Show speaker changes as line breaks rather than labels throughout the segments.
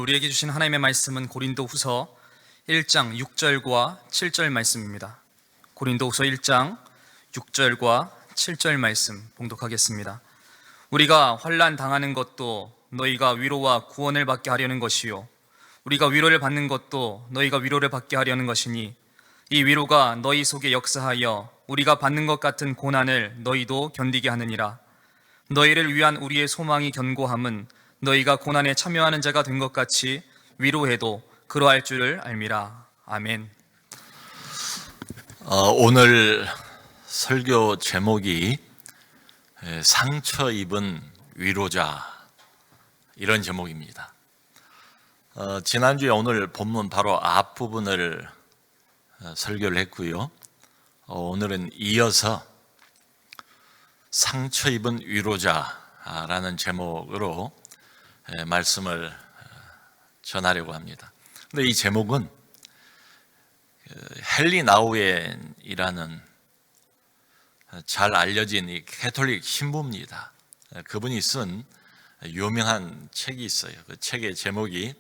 우리에게 주신 하나님의 말씀은 고린도후서 1장 6절과 7절 말씀입니다. 고린도후서 1장 6절과 7절 말씀 봉독하겠습니다. 우리가 환난 당하는 것도 너희가 위로와 구원을 받게 하려는 것이요 우리가 위로를 받는 것도 너희가 위로를 받게 하려는 것이니 이 위로가 너희 속에 역사하여 우리가 받는 것 같은 고난을 너희도 견디게 하느니라. 너희를 위한 우리의 소망이 견고함은 너희가 고난에 참여하는 자가 된 것 같이 위로해도 그러할 줄을 알미라. 아멘.
오늘 설교 제목이 상처 입은 위로자, 이런 제목입니다. 지난주에 오늘 본문 바로 앞부분을 설교를 했고요. 오늘은 이어서 상처 입은 위로자라는 제목으로 말씀을 전하려고 합니다. 근데 이 제목은 헨리 나우엔이라는 잘 알려진 이 캐톨릭 신부입니다. 그분이 쓴 유명한 책이 있어요. 그 책의 제목이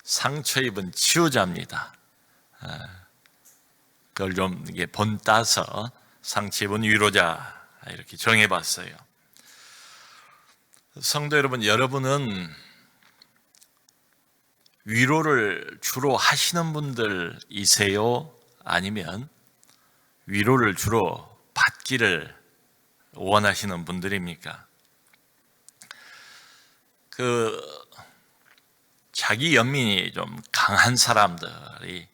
상처 입은 치유자입니다. 그걸 좀 본따서 상처 입은 위로자 이렇게 정해봤어요. 성도 여러분, 여러분은 위로를 주로 하시는 분들이세요? 아니면 위로를 주로 받기를 원하시는 분들입니까? 자기 연민이 좀 강한 사람들이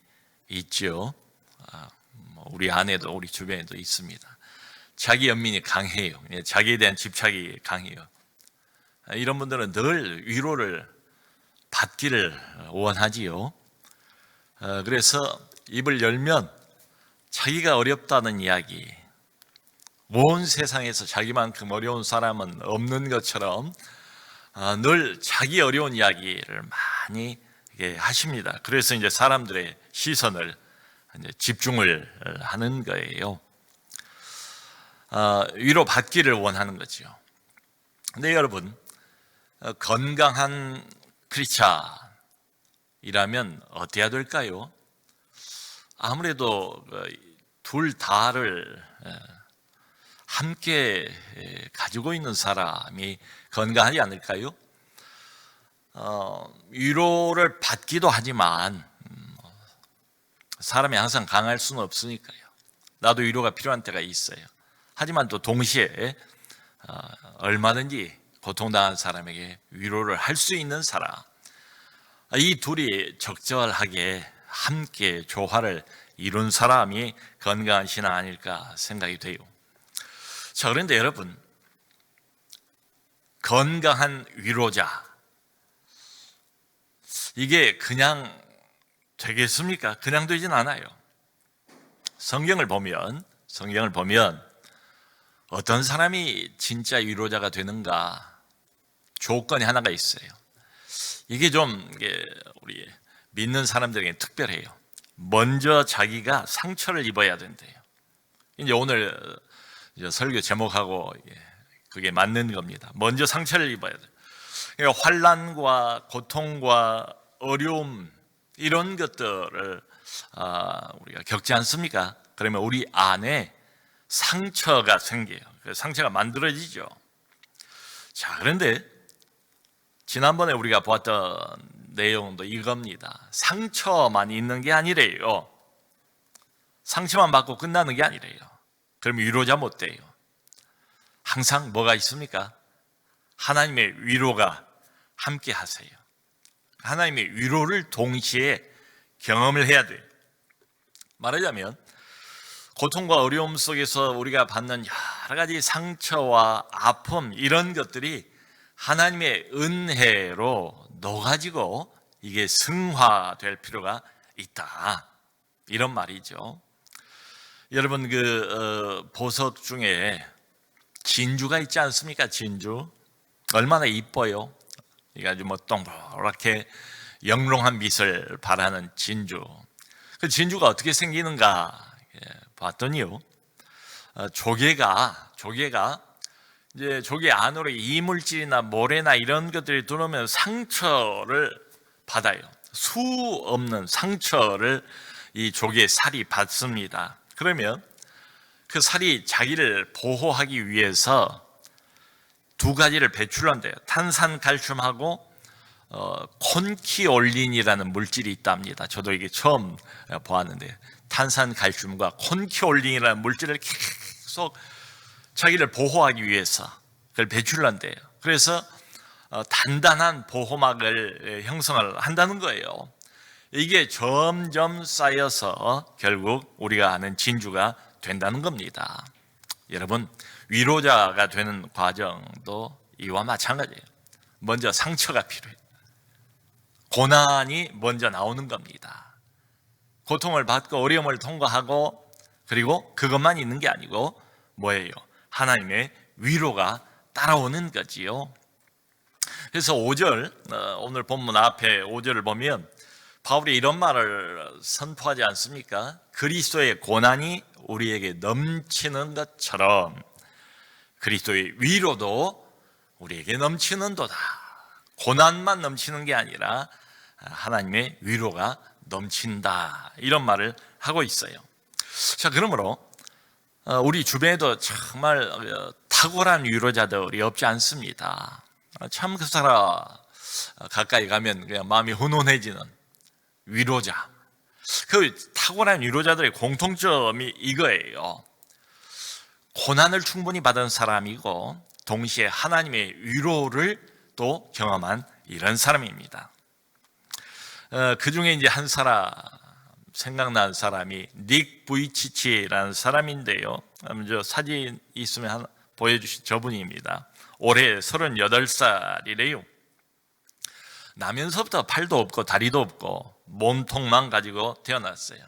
있죠. 우리 안에도 우리 주변에도 있습니다. 자기 연민이 강해요. 자기에 대한 집착이 강해요. 이런 분들은 늘 위로를 받기를 원하지요. 그래서 입을 열면 자기가 어렵다는 이야기, 온 세상에서 자기만큼 어려운 사람은 없는 것처럼 늘 자기 어려운 이야기를 많이 하십니다. 그래서 이제 사람들의 시선을 집중을 하는 거예요. 위로 받기를 원하는 거죠. 근데 여러분, 건강한 크리스찬이라면 어때야 될까요? 아무래도 둘 다를 함께 가지고 있는 사람이 건강하지 않을까요? 위로를 받기도 하지만 사람이 항상 강할 수는 없으니까요. 나도 위로가 필요한 때가 있어요. 하지만 또 동시에 얼마든지 고통당한 사람에게 위로를 할 수 있는 사람, 이 둘이 적절하게 함께 조화를 이룬 사람이 건강한 신앙 아닐까 생각이 돼요. 자, 그런데 여러분, 건강한 위로자, 이게 그냥 되겠습니까? 그냥 되진 않아요. 성경을 보면 어떤 사람이 진짜 위로자가 되는가 조건이 하나가 있어요. 이게 좀 우리 믿는 사람들에게 특별해요. 먼저 자기가 상처를 입어야 된대요. 이제 오늘 설교 제목하고 그게 맞는 겁니다. 먼저 상처를 입어야 돼요. 그러니까 환난과 고통과 어려움, 이런 것들을 우리가 겪지 않습니까? 그러면 우리 안에 상처가 생겨요. 상처가 만들어지죠. 자, 그런데 지난번에 우리가 보았던 내용도 이겁니다. 상처만 있는 게 아니래요. 상처만 받고 끝나는 게 아니래요. 그러면 위로자 못 돼요. 항상 뭐가 있습니까? 하나님의 위로가 함께 하세요. 하나님의 위로를 동시에 경험을 해야 돼요. 말하자면 고통과 어려움 속에서 우리가 받는 여러 가지 상처와 아픔, 이런 것들이 하나님의 은혜로 녹아지고 이게 승화될 필요가 있다, 이런 말이죠. 여러분, 보석 중에 진주가 있지 않습니까? 진주 얼마나 이뻐요. 이게 아주 동그랗게 영롱한 빛을 발하는 진주. 그 진주가 어떻게 생기는가 봤더니요, 조개가 이제 조개 안으로 이물질이나 모래나 이런 것들이 들어오면 상처를 받아요. 수 없는 상처를 이 조개의 살이 받습니다. 그러면 그 살이 자기를 보호하기 위해서 두 가지를 배출한대요. 탄산칼슘하고 콘키올린이라는 물질이 있답니다. 저도 이게 처음 보았는데, 탄산칼슘과 콘키올린이라는 물질을 계속 자기를 보호하기 위해서 그걸 배출한대요. 그래서 단단한 보호막을 형성을 한다는 거예요. 이게 점점 쌓여서 결국 우리가 아는 진주가 된다는 겁니다. 여러분, 위로자가 되는 과정도 이와 마찬가지예요. 먼저 상처가 필요해요. 고난이 먼저 나오는 겁니다. 고통을 받고 어려움을 통과하고, 그리고 그것만 있는 게 아니고 뭐예요? 하나님의 위로가 따라오는 거지요. 그래서 5절, 오늘 본문 앞에 5절을 보면 바울이 이런 말을 선포하지 않습니까? 그리스도의 고난이 우리에게 넘치는 것처럼 그리스도의 위로도 우리에게 넘치는도다. 고난만 넘치는 게 아니라 하나님의 위로가 넘친다, 이런 말을 하고 있어요. 자, 그러므로 우리 주변에도 정말 탁월한 위로자들이 없지 않습니다. 참 그 사람 가까이 가면 그냥 마음이 훈훈해지는 위로자. 그 탁월한 위로자들의 공통점이 이거예요. 고난을 충분히 받은 사람이고 동시에 하나님의 위로를 또 경험한 이런 사람입니다. 그 중에 이제 한 사람 생각난 사람이 닉 부이치치라는 사람인데요. 저 사진 있으면 하나 보여주신 저분입니다. 올해 38살이래요. 나면서부터 팔도 없고 다리도 없고 몸통만 가지고 태어났어요.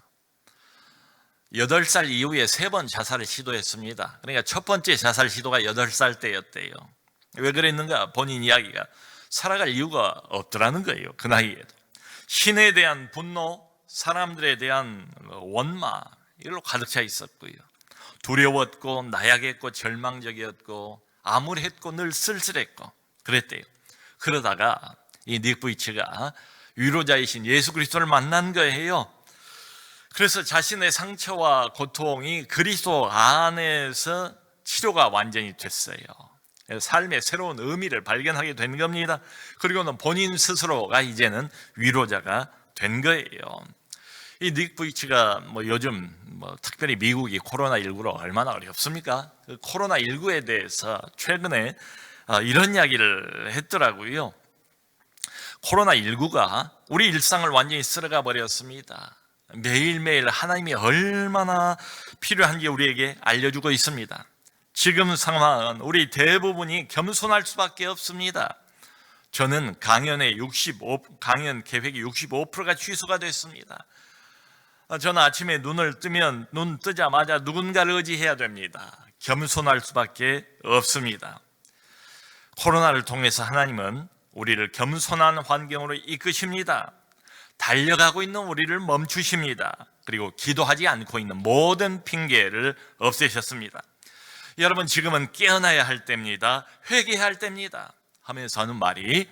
8살 이후에 3번 자살을 시도했습니다. 그러니까 첫 번째 자살 시도가 8살 때였대요. 왜 그랬는가? 본인 이야기가 살아갈 이유가 없더라는 거예요. 그 나이에도. 신에 대한 분노, 사람들에 대한 원망, 이걸로 가득 차 있었고요. 두려웠고 나약했고 절망적이었고 암울했고 늘 쓸쓸했고 그랬대요. 그러다가 이 닉 부이치가 위로자이신 예수 그리스도를 만난 거예요. 그래서 자신의 상처와 고통이 그리스도 안에서 치료가 완전히 됐어요. 삶의 새로운 의미를 발견하게 된 겁니다. 그리고는 본인 스스로가 이제는 위로자가 된 거예요. 이 닉 부이치가 요즘 특별히 미국이 코로나19로 얼마나 어렵습니까? 그 코로나19에 대해서 최근에 이런 이야기를 했더라고요. 코로나19가 우리 일상을 완전히 쓸어가 버렸습니다. 매일매일 하나님이 얼마나 필요한지 우리에게 알려주고 있습니다. 지금 상황은 우리 대부분이 겸손할 수밖에 없습니다. 저는 강연 계획이 65%가 취소가 됐습니다. 저는 아침에 눈을 뜨면 눈 뜨자마자 누군가를 의지해야 됩니다. 겸손할 수밖에 없습니다. 코로나를 통해서 하나님은 우리를 겸손한 환경으로 이끄십니다. 달려가고 있는 우리를 멈추십니다. 그리고 기도하지 않고 있는 모든 핑계를 없애셨습니다. 여러분, 지금은 깨어나야 할 때입니다. 회개해야 할 때입니다 하면서 하는 말이,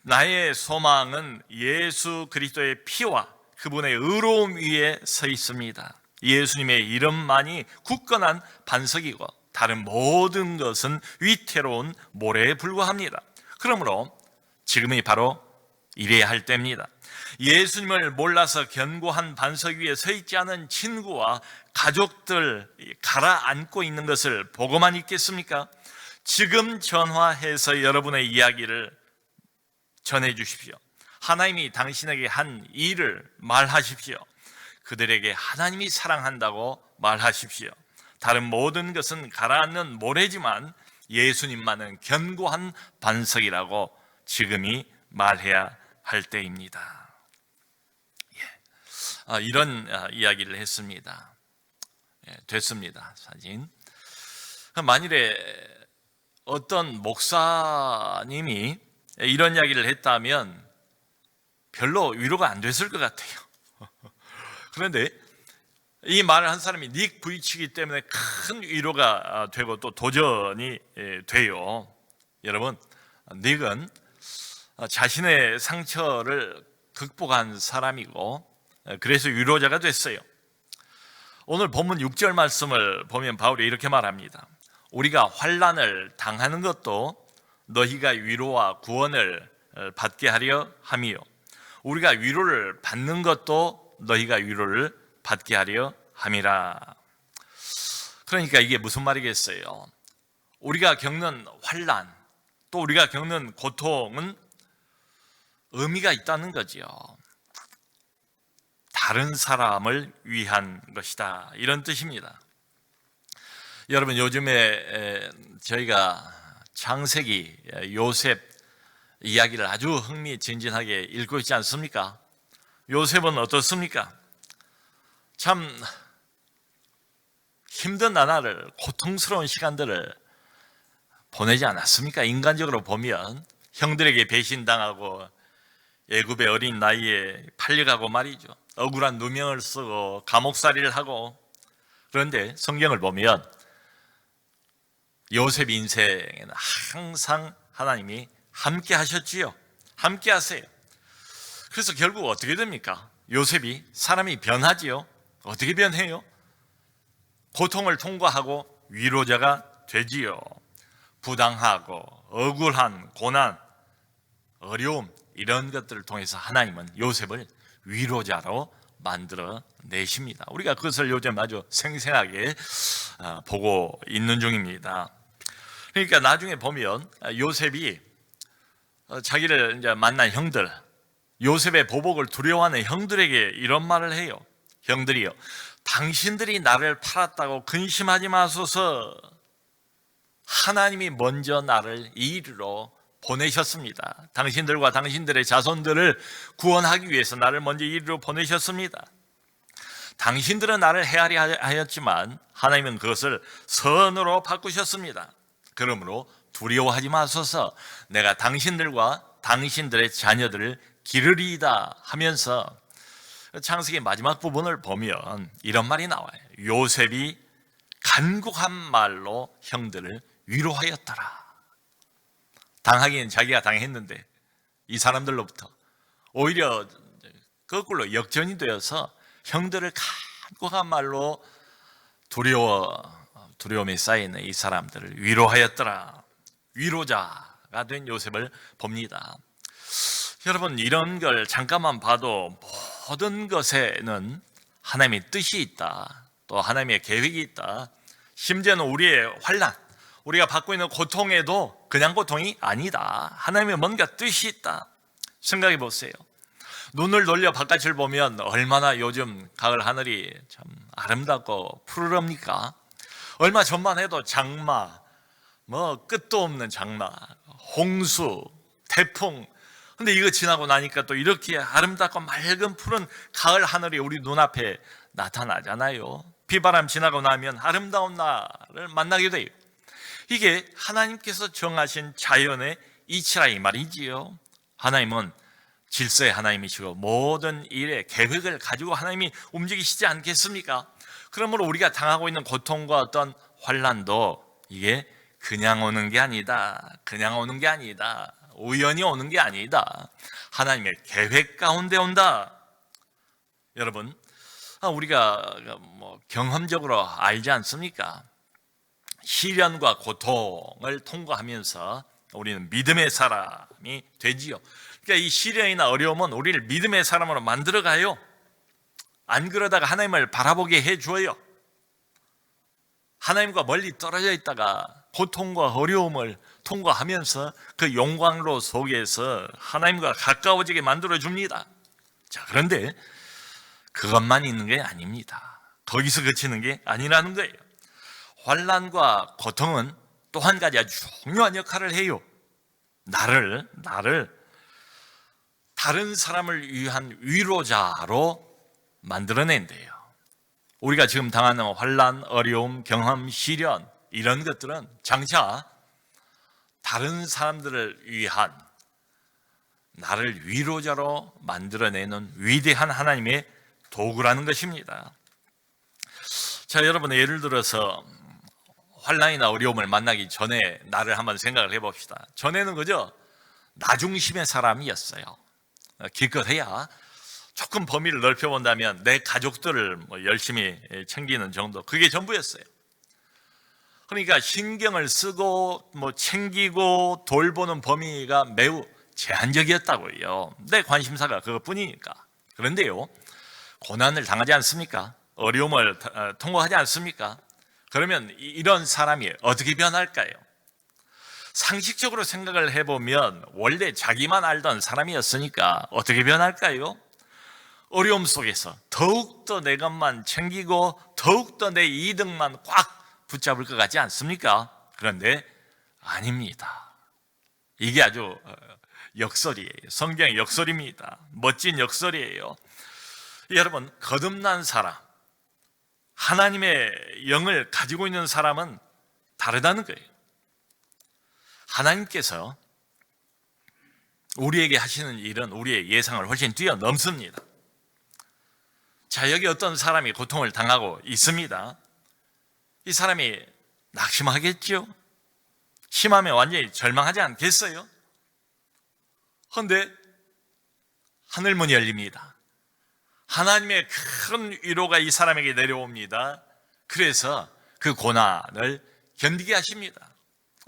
나의 소망은 예수 그리스도의 피와 그분의 의로움 위에 서 있습니다. 예수님의 이름만이 굳건한 반석이고 다른 모든 것은 위태로운 모래에 불과합니다. 그러므로 지금이 바로 이래야 할 때입니다. 예수님을 몰라서 견고한 반석 위에 서 있지 않은 친구와 가족들 가라앉고 있는 것을 보고만 있겠습니까? 지금 전화해서 여러분의 이야기를 전해 주십시오. 하나님이 당신에게 한 일을 말하십시오. 그들에게 하나님이 사랑한다고 말하십시오. 다른 모든 것은 가라앉는 모래지만 예수님만은 견고한 반석이라고 지금이 말해야 할 때입니다. 이런 이야기를 했습니다. 됐습니다. 사진. 만일에 어떤 목사님이 이런 이야기를 했다면 별로 위로가 안 됐을 것 같아요. 그런데 이 말을 한 사람이 닉 부이치기 때문에 큰 위로가 되고 또 도전이 돼요. 여러분, 닉은 자신의 상처를 극복한 사람이고 그래서 위로자가 됐어요. 오늘 본문 6절 말씀을 보면 바울이 이렇게 말합니다. 우리가 환난을 당하는 것도 너희가 위로와 구원을 받게 하려 함이요, 우리가 위로를 받는 것도 너희가 위로를 받게 하려 함이라. 그러니까 이게 무슨 말이겠어요? 우리가 겪는 환난, 또 우리가 겪는 고통은 의미가 있다는 거지요. 다른 사람을 위한 것이다, 이런 뜻입니다. 여러분, 요즘에 저희가 창세기 요셉 이야기를 아주 흥미진진하게 읽고 있지 않습니까? 요셉은 어떻습니까? 참 힘든 나날을, 고통스러운 시간들을 보내지 않았습니까? 인간적으로 보면 형들에게 배신당하고 애굽의 어린 나이에 팔려가고 말이죠. 억울한 누명을 쓰고 감옥살이를 하고. 그런데 성경을 보면 요셉 인생에는 항상 하나님이 함께 하셨지요. 함께 하세요. 그래서 결국 어떻게 됩니까? 요셉이 사람이 변하지요. 어떻게 변해요? 고통을 통과하고 위로자가 되지요. 부당하고 억울한 고난, 어려움, 이런 것들을 통해서 하나님은 요셉을 위로자로 만들어 내십니다. 우리가 그것을 요즘 아주 생생하게 보고 있는 중입니다. 그러니까 나중에 보면 요셉이 자기를 이제 만난 형들, 요셉의 보복을 두려워하는 형들에게 이런 말을 해요. 형들이요, 당신들이 나를 팔았다고 근심하지 마소서. 하나님이 먼저 나를 이 이리로 보내셨습니다. 당신들과 당신들의 자손들을 구원하기 위해서 나를 먼저 이리로 보내셨습니다. 당신들은 나를 헤아려 하였지만 하나님은 그것을 선으로 바꾸셨습니다. 그러므로 두려워하지 마소서. 내가 당신들과 당신들의 자녀들을 기르리이다 하면서 창세기 마지막 부분을 보면 이런 말이 나와요. 요셉이 간곡한 말로 형들을 위로하였더라. 당하기는 자기가 당했는데 이 사람들로부터 오히려 거꾸로 역전이 되어서 형들을 간곡한 말로 두려움에 쌓이는 이 사람들을 위로하였더라. 위로자가 된 요셉을 봅니다. 여러분, 이런 걸 잠깐만 봐도 모든 것에는 하나님의 뜻이 있다, 또 하나님의 계획이 있다. 심지어는 우리의 환난, 우리가 받고 있는 고통에도 그냥 고통이 아니다. 하나님의 뭔가 뜻이 있다. 생각해 보세요. 눈을 돌려 바깥을 보면 얼마나 요즘 가을 하늘이 참 아름답고 푸르릅니까? 얼마 전만 해도 장마, 끝도 없는 장마, 홍수, 태풍. 근데 이거 지나고 나니까 또 이렇게 아름답고 맑은 푸른 가을 하늘이 우리 눈앞에 나타나잖아요. 비바람 지나고 나면 아름다운 날을 만나게 돼요. 이게 하나님께서 정하신 자연의 이치라 이 말이지요. 하나님은 질서의 하나님이시고 모든 일에 계획을 가지고 하나님이 움직이시지 않겠습니까? 그러므로 우리가 당하고 있는 고통과 어떤 환난도 이게 그냥 오는 게 아니다. 그냥 오는 게 아니다. 우연히 오는 게 아니다. 하나님의 계획 가운데 온다. 여러분, 우리가 경험적으로 알지 않습니까? 시련과 고통을 통과하면서 우리는 믿음의 사람이 되지요. 그러니까 이 시련이나 어려움은 우리를 믿음의 사람으로 만들어가요. 안 그러다가 하나님을 바라보게 해줘요. 하나님과 멀리 떨어져 있다가 고통과 어려움을 통과하면서 그 영광로 속에서 하나님과 가까워지게 만들어줍니다. 자, 그런데 그것만 있는 게 아닙니다. 거기서 그치는 게 아니라는 거예요. 환난과 고통은 또 한 가지 아주 중요한 역할을 해요. 나를 다른 사람을 위한 위로자로 만들어낸대요. 우리가 지금 당하는 환난, 어려움, 경험, 시련, 이런 것들은 장차 다른 사람들을 위한 나를 위로자로 만들어내는 위대한 하나님의 도구라는 것입니다. 자, 여러분, 예를 들어서 환난이나 어려움을 만나기 전에 나를 한번 생각을 해봅시다. 전에는 그저 나 중심의 사람이었어요. 기껏해야 조금 범위를 넓혀본다면 내 가족들을 열심히 챙기는 정도, 그게 전부였어요. 그러니까 신경을 쓰고 챙기고 돌보는 범위가 매우 제한적이었다고요. 내 관심사가 그것뿐이니까. 그런데요, 고난을 당하지 않습니까? 어려움을 통과하지 않습니까? 그러면 이런 사람이 어떻게 변할까요? 상식적으로 생각을 해보면 원래 자기만 알던 사람이었으니까 어떻게 변할까요? 어려움 속에서 더욱더 내 것만 챙기고 더욱더 내 이득만 꽉 붙잡을 것 같지 않습니까? 그런데 아닙니다. 이게 아주 역설이에요. 성경의 역설입니다. 멋진 역설이에요. 여러분, 거듭난 사람, 하나님의 영을 가지고 있는 사람은 다르다는 거예요. 하나님께서 우리에게 하시는 일은 우리의 예상을 훨씬 뛰어넘습니다. 자, 여기 어떤 사람이 고통을 당하고 있습니다. 이 사람이 낙심하겠죠? 심하면 완전히 절망하지 않겠어요? 그런데 하늘문이 열립니다. 하나님의 큰 위로가 이 사람에게 내려옵니다. 그래서 그 고난을 견디게 하십니다.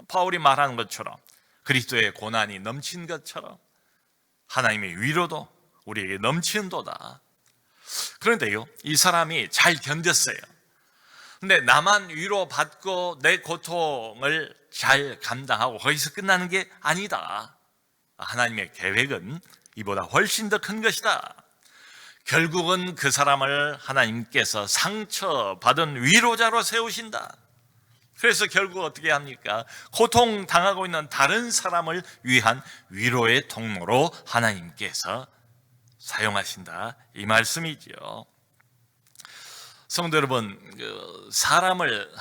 바울이 말하는 것처럼, 그리스도의 고난이 넘친 것처럼 하나님의 위로도 우리에게 넘치는도다. 그런데요, 이 사람이 잘 견뎠어요. 근데 나만 위로받고 내 고통을 잘 감당하고 거기서 끝나는 게 아니다. 하나님의 계획은 이보다 훨씬 더 큰 것이다. 결국은 그 사람을 하나님께서 상처받은 위로자로 세우신다. 그래서 결국 어떻게 합니까? 고통당하고 있는 다른 사람을 위한 위로의 통로로 하나님께서 사용하신다, 이 말씀이죠. 성도 여러분, 사람을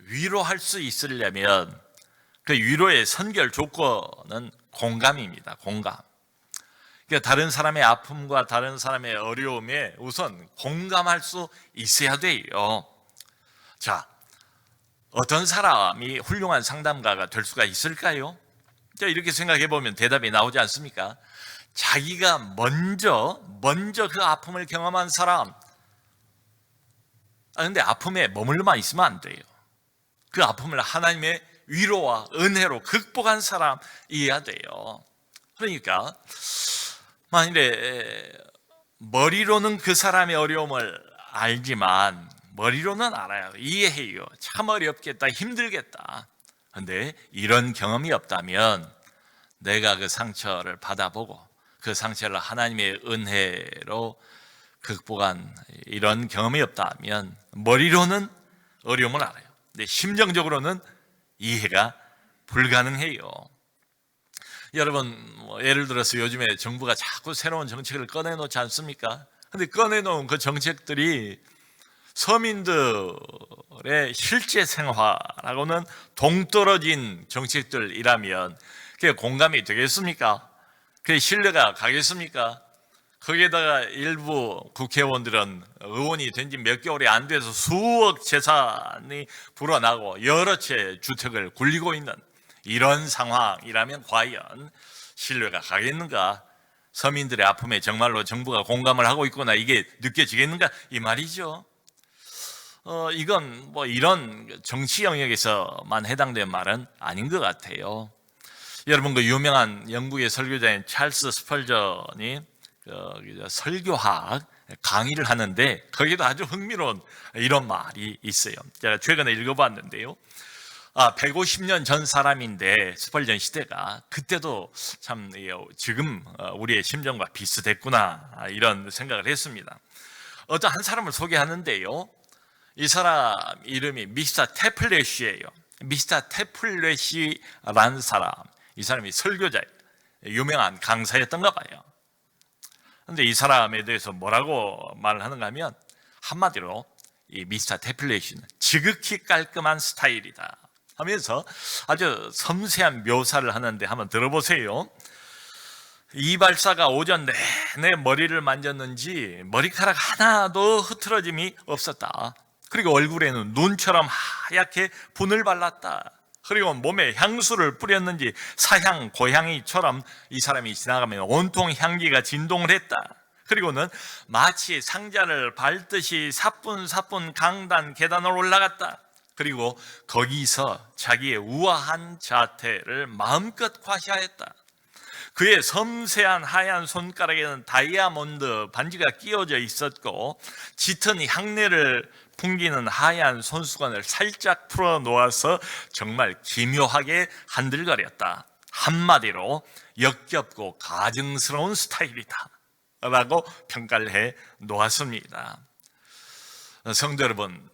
위로할 수 있으려면 그 위로의 선결 조건은 공감입니다. 공감. 그러니까 다른 사람의 아픔과 다른 사람의 어려움에 우선 공감할 수 있어야 돼요. 자, 어떤 사람이 훌륭한 상담가가 될 수가 있을까요? 자, 이렇게 생각해 보면 대답이 나오지 않습니까? 자기가 먼저 그 아픔을 경험한 사람. 근데 아픔에 머물러만 있으면 안 돼요. 그 아픔을 하나님의 위로와 은혜로 극복한 사람이어야 돼요. 그러니까 만일에 머리로는 그 사람의 어려움을 알지만, 머리로는 알아요. 이해해요. 참 어렵겠다, 힘들겠다. 그런데 이런 경험이 없다면, 내가 그 상처를 받아보고 그 상처를 하나님의 은혜로 극복한 이런 경험이 없다면 머리로는 어려움을 알아요. 근데 심정적으로는 이해가 불가능해요. 여러분, 예를 들어서 요즘에 정부가 자꾸 새로운 정책을 꺼내놓지 않습니까? 근데 꺼내놓은 그 정책들이 서민들의 실제 생활하고는 동떨어진 정책들이라면 그게 공감이 되겠습니까? 그게 신뢰가 가겠습니까? 거기에다가 일부 국회의원들은 의원이 된 지 몇 개월이 안 돼서 수억 재산이 불어나고 여러 채 주택을 굴리고 있는 이런 상황이라면 과연 신뢰가 가겠는가? 서민들의 아픔에 정말로 정부가 공감을 하고 있구나, 이게 느껴지겠는가? 이 말이죠. 이건 이런 정치 영역에서만 해당된 말은 아닌 것 같아요. 여러분, 그 유명한 영국의 설교자인 찰스 스펄전이 설교학 강의를 하는데 거기도 아주 흥미로운 이런 말이 있어요. 제가 최근에 읽어봤는데요. 150년 전 사람인데 스펄전 시대가, 그때도 참 지금 우리의 심정과 비슷했구나, 이런 생각을 했습니다. 어떤 한 사람을 소개하는데요, 이 사람 이름이 미스터 태플렛이에요. 미스터 태플렛이라는 사람, 이 사람이 설교자예요. 유명한 강사였던가 봐요. 그런데 이 사람에 대해서 뭐라고 말을 하는가 하면, 한마디로 이 미스터 태플렛은 지극히 깔끔한 스타일이다 하면서 아주 섬세한 묘사를 하는데 한번 들어보세요. 이 발사가 오전 내내 머리를 만졌는지 머리카락 하나도 흐트러짐이 없었다. 그리고 얼굴에는 눈처럼 하얗게 분을 발랐다. 그리고 몸에 향수를 뿌렸는지 사향 고향이처럼 이 사람이 지나가면 온통 향기가 진동을 했다. 그리고는 마치 상자를 밟듯이 사뿐사뿐 강단 계단을 올라갔다. 그리고 거기서 자기의 우아한 자태를 마음껏 과시하였다. 그의 섬세한 하얀 손가락에는 다이아몬드 반지가 끼워져 있었고 짙은 향내를 풍기는 하얀 손수건을 살짝 풀어 놓아서 정말 기묘하게 한들거렸다. 한마디로 역겹고 가증스러운 스타일이다 라고 평가를 해 놓았습니다. 성도 여러분,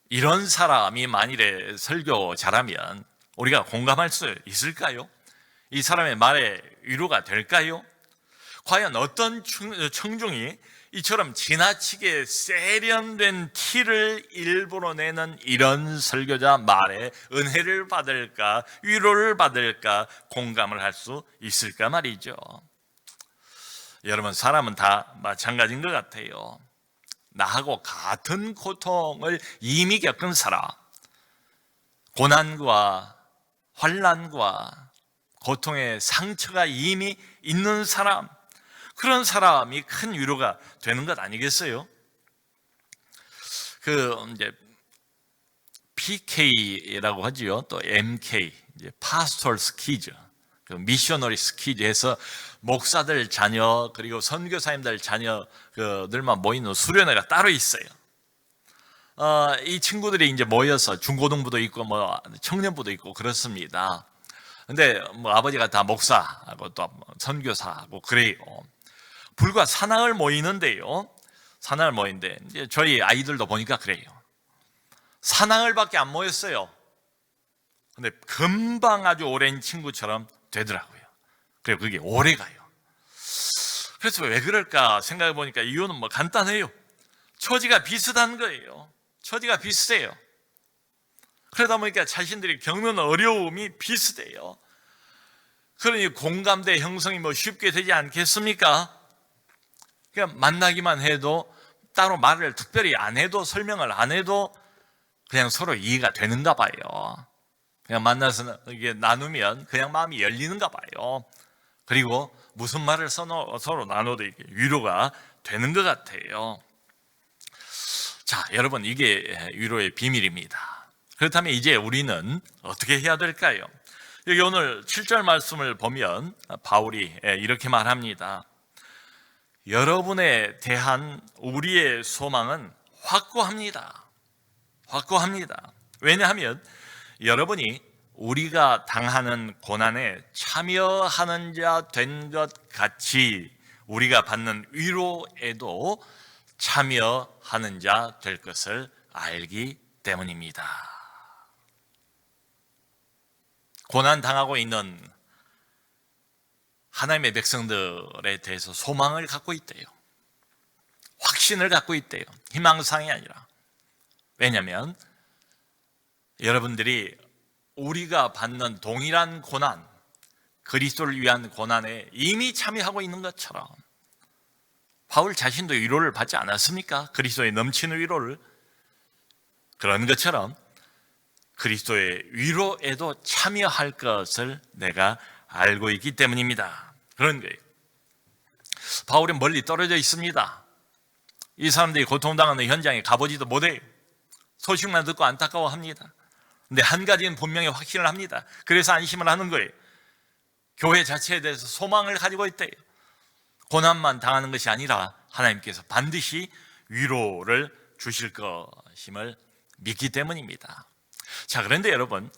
이런 사람이 만일에 설교 잘하면 우리가 공감할 수 있을까요? 이 사람의 말에 위로가 될까요? 과연 어떤 청중이 이처럼 지나치게 세련된 티를 일부러 내는 이런 설교자 말에 은혜를 받을까, 위로를 받을까, 공감을 할 수 있을까 말이죠. 여러분, 사람은 다 마찬가지인 것 같아요. 나하고 같은 고통을 이미 겪은 사람, 고난과 환난과 고통의 상처가 이미 있는 사람, 그런 사람이 큰 위로가 되는 것 아니겠어요? 이제 PK라고 하지요. 또 MK, 이제 Pastoral Kids, 미셔너리 스키즈에서 목사들 자녀 그리고 선교사님들 자녀들만 모이는 수련회가 따로 있어요. 이 친구들이 이제 모여서 중고등부도 있고 청년부도 있고 그렇습니다. 근데 아버지가 다 목사하고 또 선교사하고 그래요. 불과 사나흘 모이는데요. 사나흘 모이는데 이제 저희 아이들도 보니까 그래요. 사나흘밖에 안 모였어요. 근데 금방 아주 오랜 친구처럼 되더라고요. 그리고 그게 오래 가요. 그래서 왜 그럴까 생각해 보니까 이유는 간단해요. 처지가 비슷한 거예요. 처지가 비슷해요. 그러다 보니까 자신들이 겪는 어려움이 비슷해요. 그러니 공감대 형성이 쉽게 되지 않겠습니까? 그냥 만나기만 해도 따로 말을 특별히 안 해도 설명을 안 해도 그냥 서로 이해가 되는가 봐요. 그냥 만나서 이게 나누면 그냥 마음이 열리는가 봐요. 그리고 무슨 말을 서로 나눠도 이게 위로가 되는 것 같아요. 자, 여러분, 이게 위로의 비밀입니다. 그렇다면 이제 우리는 어떻게 해야 될까요? 여기 오늘 7절 말씀을 보면 바울이 이렇게 말합니다. 여러분에 대한 우리의 소망은 확고합니다. 확고합니다. 왜냐하면 여러분이 우리가 당하는 고난에 참여하는 자 된 것 같이 우리가 받는 위로에도 참여하는 자 될 것을 알기 때문입니다. 고난 당하고 있는 하나님의 백성들에 대해서 소망을 갖고 있대요. 확신을 갖고 있대요. 희망사항이 아니라. 왜냐하면 여러분들이 우리가 받는 동일한 고난, 그리스도를 위한 고난에 이미 참여하고 있는 것처럼 바울 자신도 위로를 받지 않았습니까? 그리스도의 넘치는 위로를. 그런 것처럼 그리스도의 위로에도 참여할 것을 내가 알고 있기 때문입니다. 그런 거예요. 바울은 멀리 떨어져 있습니다. 이 사람들이 고통당하는 현장에 가보지도 못해요. 소식만 듣고 안타까워합니다. 근데 한 가지는 분명히 확신을 합니다. 그래서 안심을 하는 거예요. 교회 자체에 대해서 소망을 가지고 있대요. 고난만 당하는 것이 아니라 하나님께서 반드시 위로를 주실 것임을 믿기 때문입니다. 자, 그런데 여러분,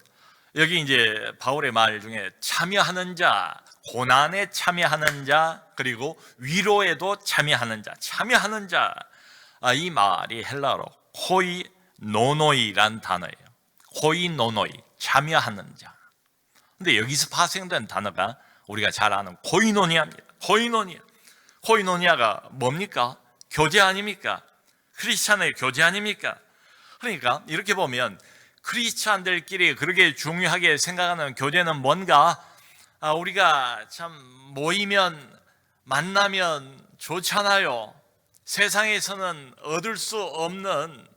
여기 이제 바울의 말 중에 참여하는 자, 고난에 참여하는 자, 그리고 위로에도 참여하는 자, 참여하는 자, 이 말이 헬라어로 코이노노이란 단어예요. 코이노노이, 참여하는 자. 근데 여기서 파생된 단어가 우리가 잘 아는 코이노니아입니다. 코이노니아가 뭡니까? 교제 아닙니까? 크리스찬의 교제 아닙니까? 그러니까 이렇게 보면 크리스찬들끼리 그렇게 중요하게 생각하는 교제는 뭔가, 우리가 참 모이면 만나면 좋잖아요. 세상에서는 얻을 수 없는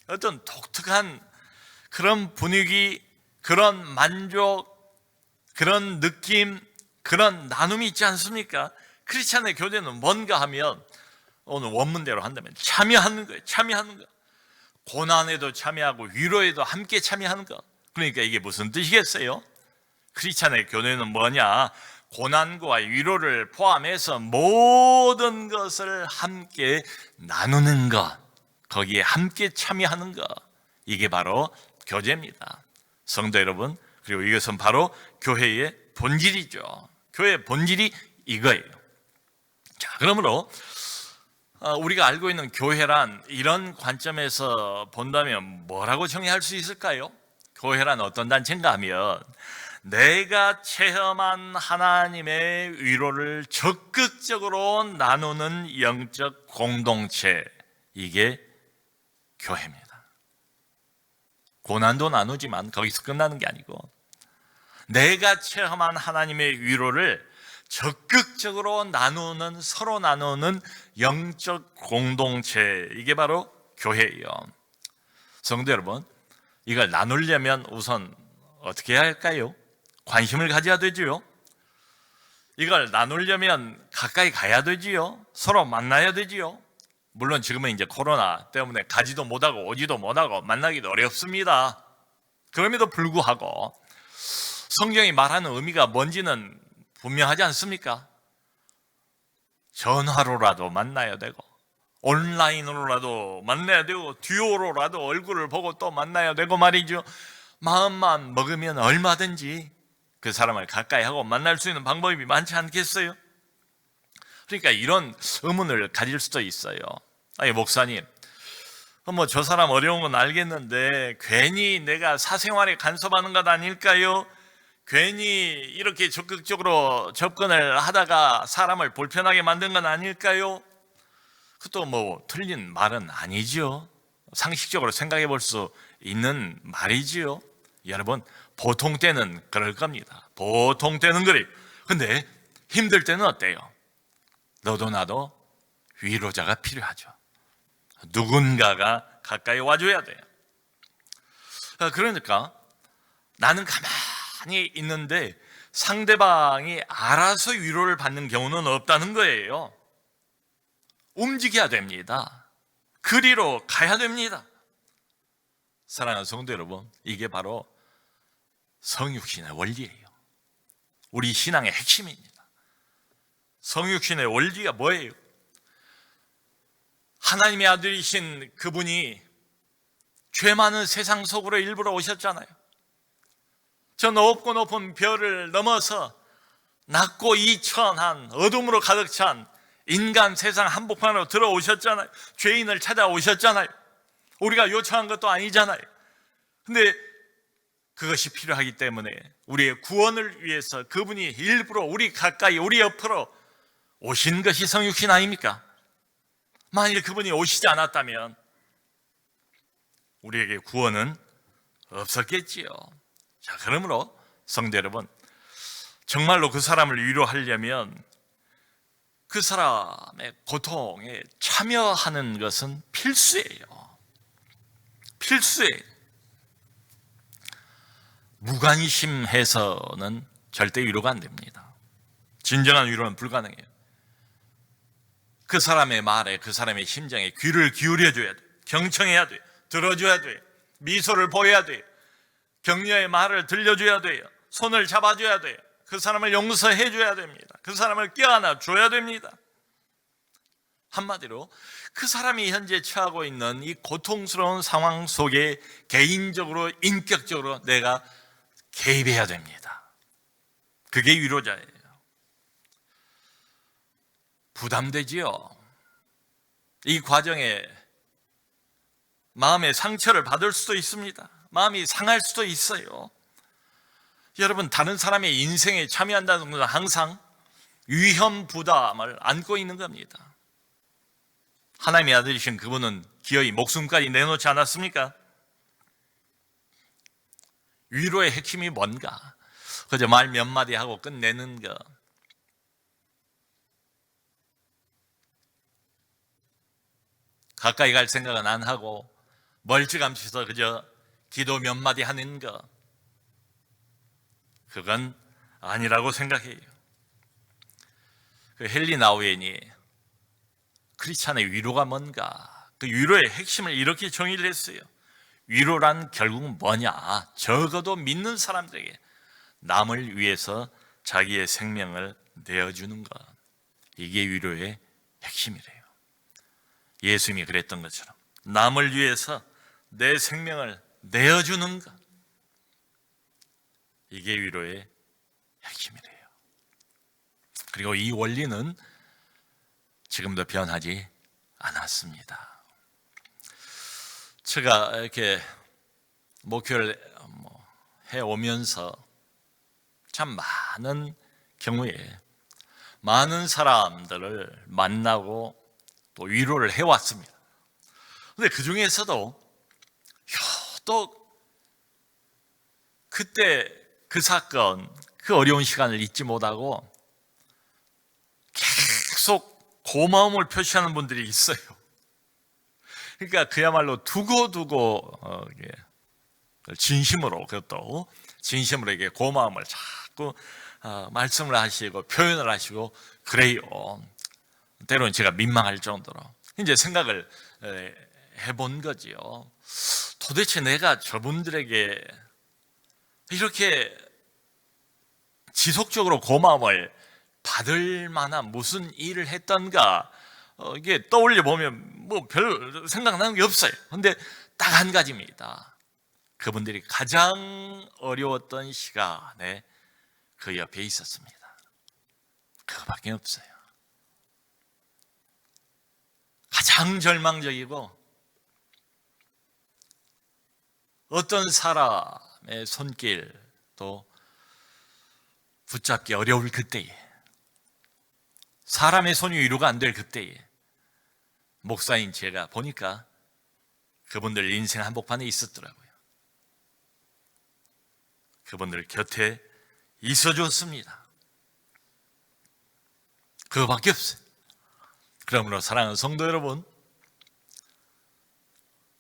어떤 독특한 그런 분위기, 그런 만족, 그런 느낌, 그런 나눔이 있지 않습니까? 크리스찬의 교제는 뭔가 하면 오늘 원문대로 한다면 참여하는 거예요. 참여하는 거. 고난에도 참여하고 위로에도 함께 참여하는 것. 그러니까 이게 무슨 뜻이겠어요? 크리스찬의 교회는 뭐냐? 고난과 위로를 포함해서 모든 것을 함께 나누는 것, 거기에 함께 참여하는 것, 이게 바로 교제입니다. 성도 여러분, 그리고 이것은 바로 교회의 본질이죠. 교회의 본질이 이거예요. 자, 그러므로 우리가 알고 있는 교회란 이런 관점에서 본다면 뭐라고 정의할 수 있을까요? 교회란 어떤 단체인가 하면 내가 체험한 하나님의 위로를 적극적으로 나누는 영적 공동체, 이게 교회입니다. 고난도 나누지만 거기서 끝나는 게 아니고 내가 체험한 하나님의 위로를 적극적으로 나누는, 서로 나누는 영적 공동체, 이게 바로 교회예요. 성도 여러분, 이걸 나누려면 우선 어떻게 해야 할까요? 관심을 가져야 되지요. 이걸 나누려면 가까이 가야 되지요. 서로 만나야 되지요. 물론 지금은 이제 코로나 때문에 가지도 못하고 오지도 못하고 만나기도 어렵습니다. 그럼에도 불구하고 성경이 말하는 의미가 뭔지는 분명하지 않습니까? 전화로라도 만나야 되고 온라인으로라도 만나야 되고 듀오로라도 얼굴을 보고 또 만나야 되고 말이죠. 마음만 먹으면 얼마든지 그 사람을 가까이 하고 만날 수 있는 방법이 많지 않겠어요? 그러니까 이런 의문을 가질 수도 있어요. 아니, 목사님, 저 사람 어려운 건 알겠는데 괜히 내가 사생활에 간섭하는 것 아닐까요? 괜히 이렇게 적극적으로 접근을 하다가 사람을 불편하게 만든 건 아닐까요? 그것도 틀린 말은 아니지요. 상식적으로 생각해 볼 수 있는 말이지요. 여러분, 보통 때는 그럴 겁니다. 보통 때는 그래요. 근데 힘들 때는 어때요? 너도 나도 위로자가 필요하죠. 누군가가 가까이 와줘야 돼요. 그러니까 나는 가만히 있는데 상대방이 알아서 위로를 받는 경우는 없다는 거예요. 움직여야 됩니다. 그리로 가야 됩니다. 사랑하는 성도 여러분, 이게 바로 성육신의 원리예요. 우리 신앙의 핵심입니다. 성육신의 원리가 뭐예요? 하나님의 아들이신 그분이 죄 많은 세상 속으로 일부러 오셨잖아요. 저 높고 높은 별을 넘어서 낮고 이천한 어둠으로 가득 찬 인간 세상 한복판으로 들어오셨잖아요. 죄인을 찾아오셨잖아요. 우리가 요청한 것도 아니잖아요. 근데 그것이 필요하기 때문에 우리의 구원을 위해서 그분이 일부러 우리 가까이, 우리 옆으로 오신 것이 성육신 아닙니까? 만일 그분이 오시지 않았다면 우리에게 구원은 없었겠지요. 자, 그러므로 성도 여러분, 정말로 그 사람을 위로하려면 그 사람의 고통에 참여하는 것은 필수예요. 필수예요. 무관심해서는 절대 위로가 안 됩니다. 진정한 위로는 불가능해요. 그 사람의 말에, 그 사람의 심정에 귀를 기울여줘야 돼요. 경청해야 돼요. 들어줘야 돼요. 미소를 보여야 돼요. 격려의 말을 들려줘야 돼요. 손을 잡아줘야 돼요. 그 사람을 용서해줘야 됩니다. 그 사람을 껴안아 줘야 됩니다. 한마디로 그 사람이 현재 처하고 있는 이 고통스러운 상황 속에 개인적으로, 인격적으로 내가 개입해야 됩니다. 그게 위로자예요. 부담되지요. 이 과정에 마음의 상처를 받을 수도 있습니다. 마음이 상할 수도 있어요. 여러분, 다른 사람의 인생에 참여한다는 것은 항상 위험 부담을 안고 있는 겁니다. 하나님의 아들이신 그분은 기어이 목숨까지 내놓지 않았습니까? 위로의 핵심이 뭔가? 그저 말 몇 마디 하고 끝내는 거. 가까이 갈 생각은 안 하고 멀찌감치서 그저 기도 몇 마디 하는 것, 그건 아니라고 생각해요. 그 헨리 나우엔이 크리스찬의 위로가 뭔가, 그 위로의 핵심을 이렇게 정의를 했어요. 위로란 결국은 뭐냐? 적어도 믿는 사람들에게 남을 위해서 자기의 생명을 내어주는 것, 이게 위로의 핵심이래요. 예수님이 그랬던 것처럼 남을 위해서 내 생명을 내어주는 것, 이게 위로의 핵심이래요. 그리고 이 원리는 지금도 변하지 않았습니다. 제가 이렇게 목회를 해오면서 참 많은 경우에 많은 사람들을 만나고 또 위로를 해왔습니다. 근데 그 중에서도 또 그때 그 사건, 그 어려운 시간을 잊지 못하고 계속 고마움을 표시하는 분들이 있어요. 그러니까 그야말로 두고두고 진심으로, 그것도 진심으로 이게 고마움을 자꾸 말씀을 하시고 표현을 하시고 그래요. 때로는 제가 민망할 정도로 이제 생각을 해본 거지요. 도대체 내가 저분들에게 이렇게 지속적으로 고마움을 받을 만한 무슨 일을 했던가, 이게 떠올려 보면 뭐 별 생각나는 게 없어요. 근데 딱 한 가지입니다. 그분들이 가장 어려웠던 시간에 그 옆에 있었습니다. 그거밖에 없어요. 가장 절망적이고 어떤 사람의 손길도 붙잡기 어려울 그때에, 사람의 손이 위로가 안 될 그때에 목사인 제가 보니까 그분들 인생 한복판에 있었더라고요. 그분들 곁에 있어줬습니다. 그거밖에 없어요. 그러므로 사랑하는 성도 여러분,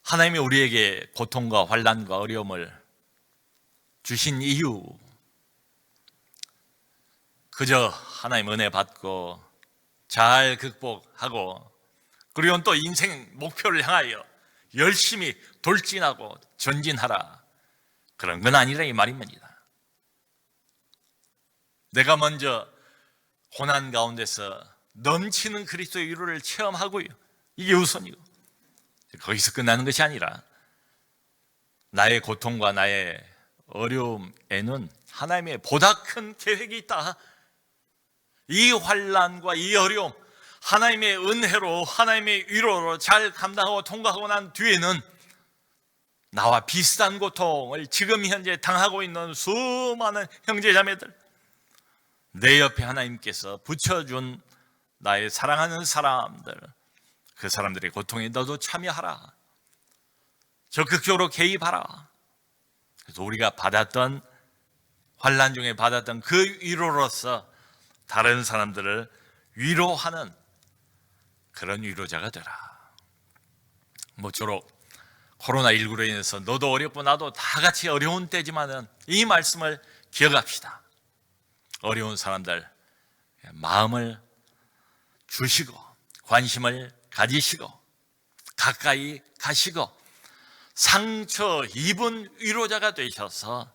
하나님이 우리에게 고통과 환난과 어려움을 주신 이유, 그저 하나님 은혜 받고 잘 극복하고 그리고 또 인생 목표를 향하여 열심히 돌진하고 전진하라, 그런 건 아니라 이 말입니다. 내가 먼저 고난 가운데서 넘치는 그리스도의 위로를 체험하고요, 이게 우선이고, 거기서 끝나는 것이 아니라 나의 고통과 나의 어려움에는 하나님의 보다 큰 계획이 있다. 이 환난과 이 어려움, 하나님의 은혜로, 하나님의 위로로 잘 감당하고 통과하고 난 뒤에는 나와 비슷한 고통을 지금 현재 당하고 있는 수많은 형제자매들, 내 옆에 하나님께서 붙여준 나의 사랑하는 사람들, 그 사람들의 고통에 너도 참여하라, 적극적으로 개입하라. 그래서 우리가 받았던 환난 중에 받았던 그 위로로서 다른 사람들을 위로하는 그런 위로자가 되라. 모쪼록 코로나19로 인해서 너도 어렵고 나도 다 같이 어려운 때지만은 이 말씀을 기억합시다. 어려운 사람들 마음을 주시고 관심을 가지시고 가까이 가시고 상처 입은 위로자가 되셔서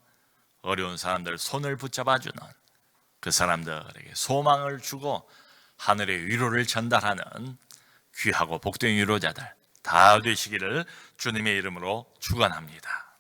어려운 사람들 손을 붙잡아주는, 그 사람들에게 소망을 주고 하늘의 위로를 전달하는 귀하고 복된 위로자들 다 되시기를 주님의 이름으로 축원합니다.